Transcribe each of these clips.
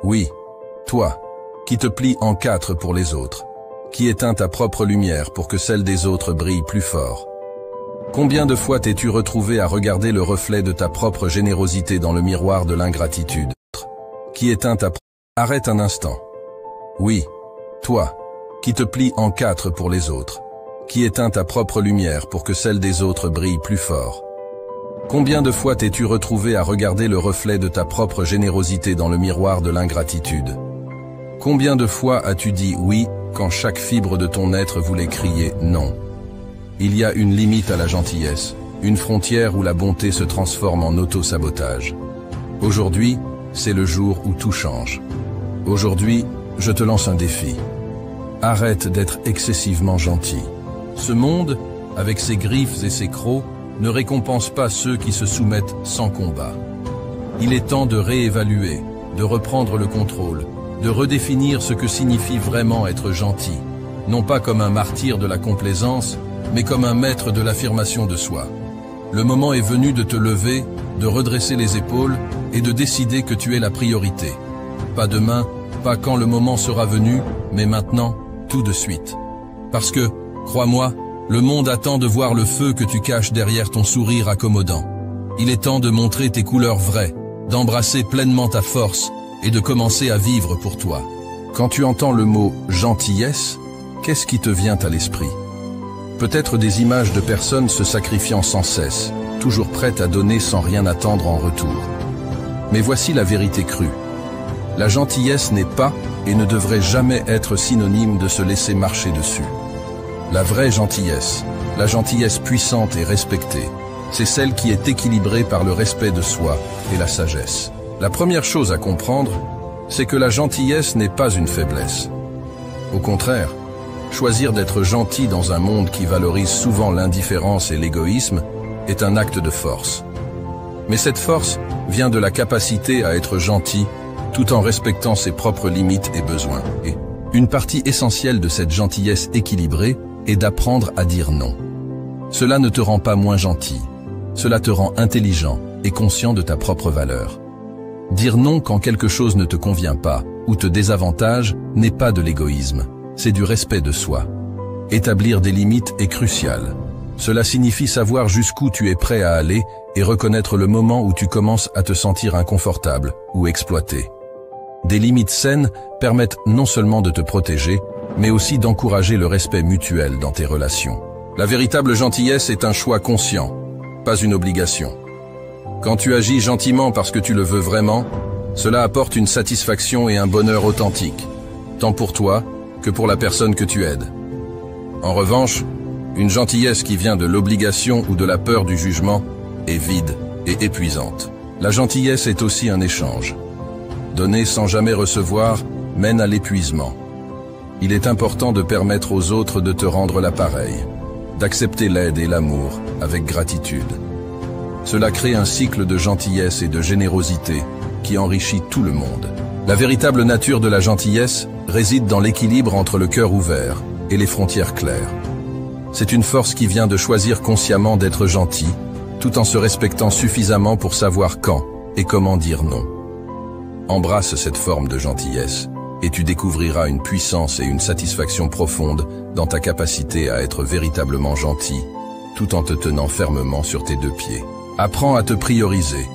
Oui, toi, qui te plies en quatre pour les autres, qui éteins ta propre lumière pour que celle des autres brille plus fort. Combien de fois t'es-tu retrouvé à regarder le reflet de ta propre générosité dans le miroir de l'ingratitude, qui éteint ta... Arrête un instant. Oui, toi, qui te plies en quatre pour les autres, qui éteins ta propre lumière pour que celle des autres brille plus fort. Combien de fois t'es-tu retrouvé à regarder le reflet de ta propre générosité dans le miroir de l'ingratitude? Combien de fois as-tu dit oui quand chaque fibre de ton être voulait crier non? Il y a une limite à la gentillesse, une frontière où la bonté se transforme en auto-sabotage. Aujourd'hui, c'est le jour où tout change. Aujourd'hui, je te lance un défi. Arrête d'être excessivement gentil. Ce monde, avec ses griffes et ses crocs, ne récompense pas ceux qui se soumettent sans combat. Il est temps de réévaluer, de reprendre le contrôle, de redéfinir ce que signifie vraiment être gentil, non pas comme un martyr de la complaisance, mais comme un maître de l'affirmation de soi. Le moment est venu de te lever, de redresser les épaules et de décider que tu es la priorité. Pas demain, pas quand le moment sera venu, mais maintenant, tout de suite. Parce que, crois-moi, le monde attend de voir le feu que tu caches derrière ton sourire accommodant. Il est temps de montrer tes couleurs vraies, d'embrasser pleinement ta force et de commencer à vivre pour toi. Quand tu entends le mot « gentillesse », qu'est-ce qui te vient à l'esprit? Peut-être des images de personnes se sacrifiant sans cesse, toujours prêtes à donner sans rien attendre en retour. Mais voici la vérité crue. La gentillesse n'est pas et ne devrait jamais être synonyme de se laisser marcher dessus. La vraie gentillesse, la gentillesse puissante et respectée, c'est celle qui est équilibrée par le respect de soi et la sagesse. La première chose à comprendre, c'est que la gentillesse n'est pas une faiblesse. Au contraire, choisir d'être gentil dans un monde qui valorise souvent l'indifférence et l'égoïsme est un acte de force. Mais cette force vient de la capacité à être gentil tout en respectant ses propres limites et besoins. Et une partie essentielle de cette gentillesse équilibrée est d'apprendre à dire non. Cela ne te rend pas moins gentil, cela te rend intelligent et conscient de ta propre valeur. Dire non quand quelque chose ne te convient pas ou te désavantage n'est pas de l'égoïsme, c'est du respect de soi. Établir des limites est crucial. Cela signifie savoir jusqu'où tu es prêt à aller et reconnaître le moment où tu commences à te sentir inconfortable ou exploité. Des limites saines permettent non seulement de te protéger, mais aussi d'encourager le respect mutuel dans tes relations. La véritable gentillesse est un choix conscient, pas une obligation. Quand tu agis gentiment parce que tu le veux vraiment, cela apporte une satisfaction et un bonheur authentique, tant pour toi que pour la personne que tu aides. En revanche, une gentillesse qui vient de l'obligation ou de la peur du jugement est vide et épuisante. La gentillesse est aussi un échange. Donner sans jamais recevoir mène à l'épuisement. Il est important de permettre aux autres de te rendre l'appareil, d'accepter l'aide et l'amour avec gratitude. Cela crée un cycle de gentillesse et de générosité qui enrichit tout le monde. La véritable nature de la gentillesse réside dans l'équilibre entre le cœur ouvert et les frontières claires. C'est une force qui vient de choisir consciemment d'être gentil, tout en se respectant suffisamment pour savoir quand et comment dire non. Embrasse cette forme de gentillesse, et tu découvriras une puissance et une satisfaction profonde dans ta capacité à être véritablement gentil, tout en te tenant fermement sur tes deux pieds. Apprends à te prioriser.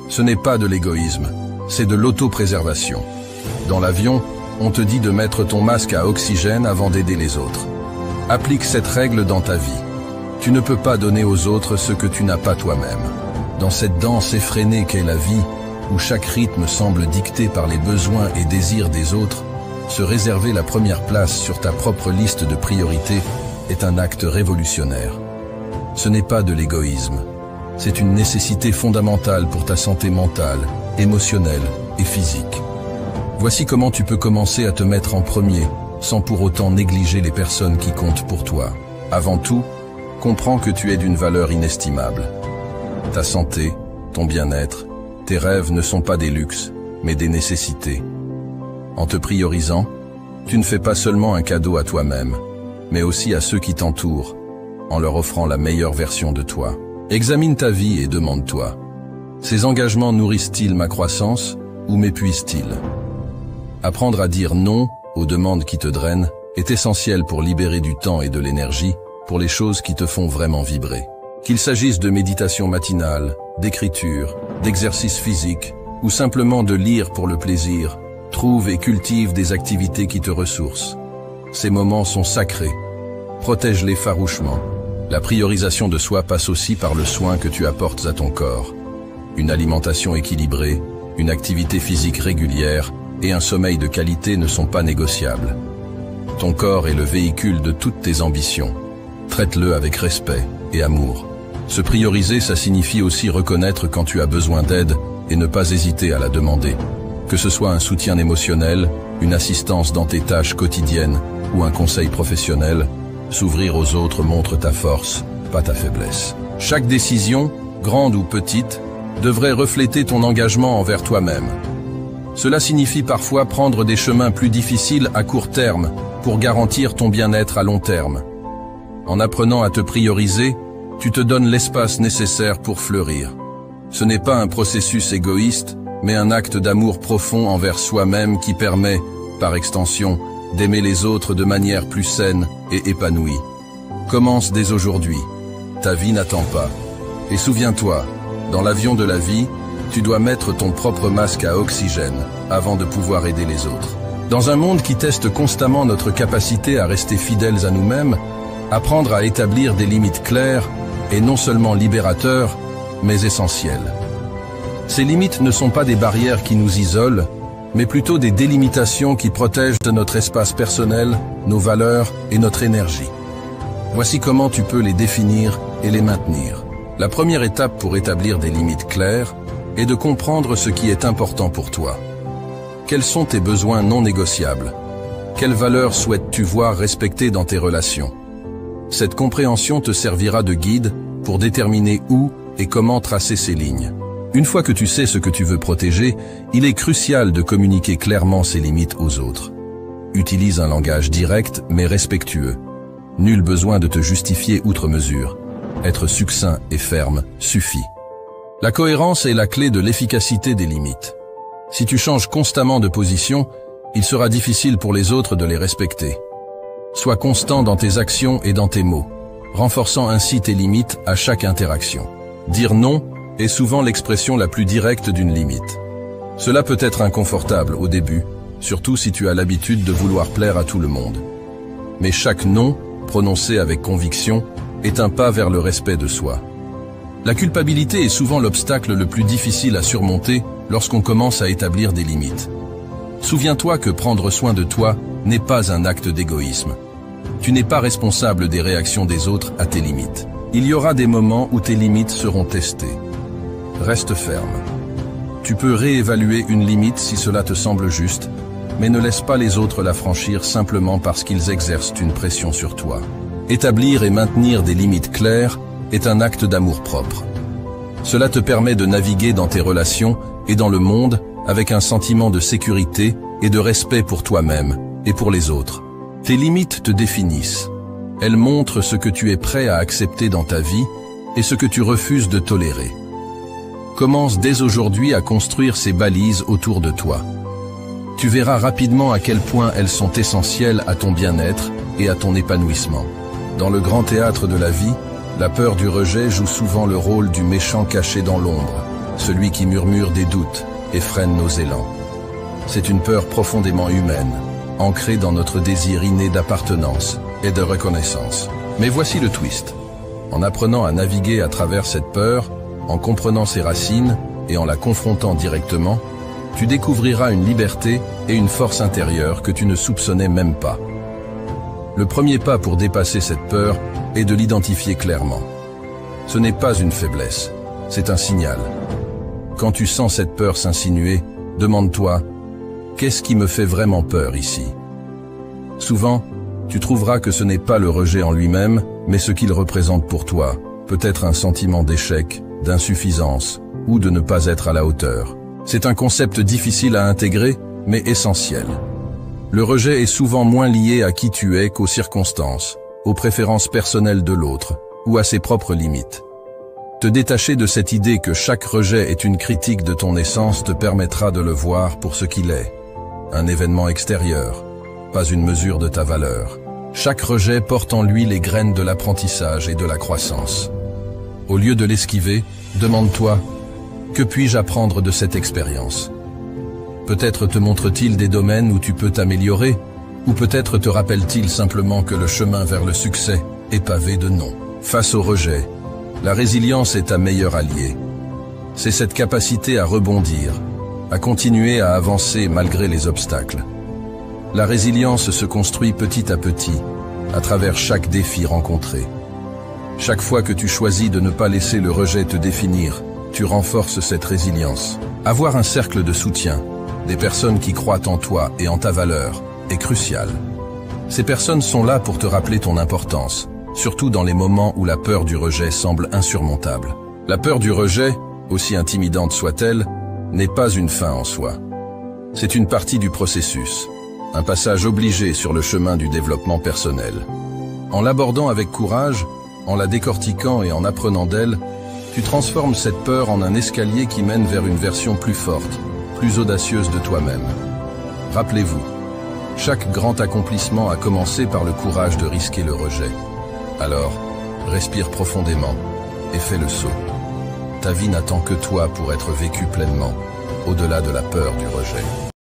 Ce n'est pas de l'égoïsme, c'est de l'autopréservation. Dans l'avion, on te dit de mettre ton masque à oxygène avant d'aider les autres. Applique cette règle dans ta vie. Tu ne peux pas donner aux autres ce que tu n'as pas toi-même. Dans cette danse effrénée qu'est la vie, où chaque rythme semble dicté par les besoins et désirs des autres, se réserver la première place sur ta propre liste de priorités est un acte révolutionnaire. Ce n'est pas de l'égoïsme, c'est une nécessité fondamentale pour ta santé mentale, émotionnelle et physique. Voici comment tu peux commencer à te mettre en premier, sans pour autant négliger les personnes qui comptent pour toi. Avant tout, comprends que tu es d'une valeur inestimable. Ta santé, ton bien-être, tes rêves ne sont pas des luxes, mais des nécessités. En te priorisant, tu ne fais pas seulement un cadeau à toi-même, mais aussi à ceux qui t'entourent, en leur offrant la meilleure version de toi. Examine ta vie et demande-toi, ces engagements nourrissent-ils ma croissance ou m'épuisent-ils? Apprendre à dire non aux demandes qui te drainent est essentiel pour libérer du temps et de l'énergie pour les choses qui te font vraiment vibrer. Qu'il s'agisse de méditation matinale, d'écriture, d'exercice physique ou simplement de lire pour le plaisir, trouve et cultive des activités qui te ressourcent. Ces moments sont sacrés. Protège-les farouchement. La priorisation de soi passe aussi par le soin que tu apportes à ton corps. Une alimentation équilibrée, une activité physique régulière et un sommeil de qualité ne sont pas négociables. Ton corps est le véhicule de toutes tes ambitions. Traite-le avec respect et amour. Se prioriser, ça signifie aussi reconnaître quand tu as besoin d'aide et ne pas hésiter à la demander. Que ce soit un soutien émotionnel, une assistance dans tes tâches quotidiennes ou un conseil professionnel, s'ouvrir aux autres montre ta force, pas ta faiblesse. Chaque décision, grande ou petite, devrait refléter ton engagement envers toi-même. Cela signifie parfois prendre des chemins plus difficiles à court terme pour garantir ton bien-être à long terme. En apprenant à te prioriser, tu te donnes l'espace nécessaire pour fleurir. Ce n'est pas un processus égoïste, mais un acte d'amour profond envers soi-même qui permet, par extension, d'aimer les autres de manière plus saine et épanouie. Commence dès aujourd'hui. Ta vie n'attend pas. Et souviens-toi, dans l'avion de la vie, tu dois mettre ton propre masque à oxygène avant de pouvoir aider les autres. Dans un monde qui teste constamment notre capacité à rester fidèles à nous-mêmes, apprendre à établir des limites claires est non seulement libérateur, mais essentiel. Ces limites ne sont pas des barrières qui nous isolent, mais plutôt des délimitations qui protègent notre espace personnel, nos valeurs et notre énergie. Voici comment tu peux les définir et les maintenir. La première étape pour établir des limites claires est de comprendre ce qui est important pour toi. Quels sont tes besoins non négociables? Quelles valeurs souhaites-tu voir respectées dans tes relations? Cette compréhension te servira de guide pour déterminer où et comment tracer ces lignes. Une fois que tu sais ce que tu veux protéger, il est crucial de communiquer clairement ces limites aux autres. Utilise un langage direct mais respectueux. Nul besoin de te justifier outre mesure. Être succinct et ferme suffit. La cohérence est la clé de l'efficacité des limites. Si tu changes constamment de position, il sera difficile pour les autres de les respecter. Sois constant dans tes actions et dans tes mots, renforçant ainsi tes limites à chaque interaction. Dire non est souvent l'expression la plus directe d'une limite. Cela peut être inconfortable au début, surtout si tu as l'habitude de vouloir plaire à tout le monde. Mais chaque non, prononcé avec conviction, est un pas vers le respect de soi. La culpabilité est souvent l'obstacle le plus difficile à surmonter lorsqu'on commence à établir des limites. Souviens-toi que prendre soin de toi n'est pas un acte d'égoïsme. Tu n'es pas responsable des réactions des autres à tes limites. Il y aura des moments où tes limites seront testées. Reste ferme. Tu peux réévaluer une limite si cela te semble juste, mais ne laisse pas les autres la franchir simplement parce qu'ils exercent une pression sur toi. Établir et maintenir des limites claires est un acte d'amour-propre. Cela te permet de naviguer dans tes relations et dans le monde avec un sentiment de sécurité et de respect pour toi-même et pour les autres. Tes limites te définissent. Elles montrent ce que tu es prêt à accepter dans ta vie et ce que tu refuses de tolérer. Commence dès aujourd'hui à construire ces balises autour de toi. Tu verras rapidement à quel point elles sont essentielles à ton bien-être et à ton épanouissement. Dans le grand théâtre de la vie, la peur du rejet joue souvent le rôle du méchant caché dans l'ombre, celui qui murmure des doutes et freine nos élans. C'est une peur profondément humaine, ancrée dans notre désir inné d'appartenance et de reconnaissance. Mais voici le twist. En apprenant à naviguer à travers cette peur, en comprenant ses racines et en la confrontant directement, tu découvriras une liberté et une force intérieure que tu ne soupçonnais même pas. Le premier pas pour dépasser cette peur est de l'identifier clairement. Ce n'est pas une faiblesse, c'est un signal. Quand tu sens cette peur s'insinuer, demande-toi « Qu'est-ce qui me fait vraiment peur ici ?» Souvent, tu trouveras que ce n'est pas le rejet en lui-même, mais ce qu'il représente pour toi, peut-être un sentiment d'échec, d'insuffisance ou de ne pas être à la hauteur. C'est un concept difficile à intégrer, mais essentiel. Le rejet est souvent moins lié à qui tu es qu'aux circonstances, aux préférences personnelles de l'autre ou à ses propres limites. Te détacher de cette idée que chaque rejet est une critique de ton essence te permettra de le voir pour ce qu'il est. un événement extérieur, pas une mesure de ta valeur. Chaque rejet porte en lui les graines de l'apprentissage et de la croissance. Au lieu de l'esquiver, demande-toi, que puis-je apprendre de cette expérience? Peut-être te montre-t-il des domaines où tu peux t'améliorer, ou peut-être te rappelle-t-il simplement que le chemin vers le succès est pavé de non. Face au rejet, la résilience est ta meilleure alliée. C'est cette capacité à rebondir, à continuer à avancer malgré les obstacles. La résilience se construit petit à petit, à travers chaque défi rencontré. Chaque fois que tu choisis de ne pas laisser le rejet te définir, tu renforces cette résilience. Avoir un cercle de soutien, des personnes qui croient en toi et en ta valeur, est crucial. Ces personnes sont là pour te rappeler ton importance, surtout dans les moments où la peur du rejet semble insurmontable. La peur du rejet, aussi intimidante soit-elle, n'est pas une fin en soi. C'est une partie du processus, un passage obligé sur le chemin du développement personnel. En l'abordant avec courage, en la décortiquant et en apprenant d'elle, tu transformes cette peur en un escalier qui mène vers une version plus forte, plus audacieuse de toi-même. Rappelez-vous, chaque grand accomplissement a commencé par le courage de risquer le rejet. Alors, respire profondément et fais le saut. Ta vie n'attend que toi pour être vécue pleinement, au-delà de la peur du rejet.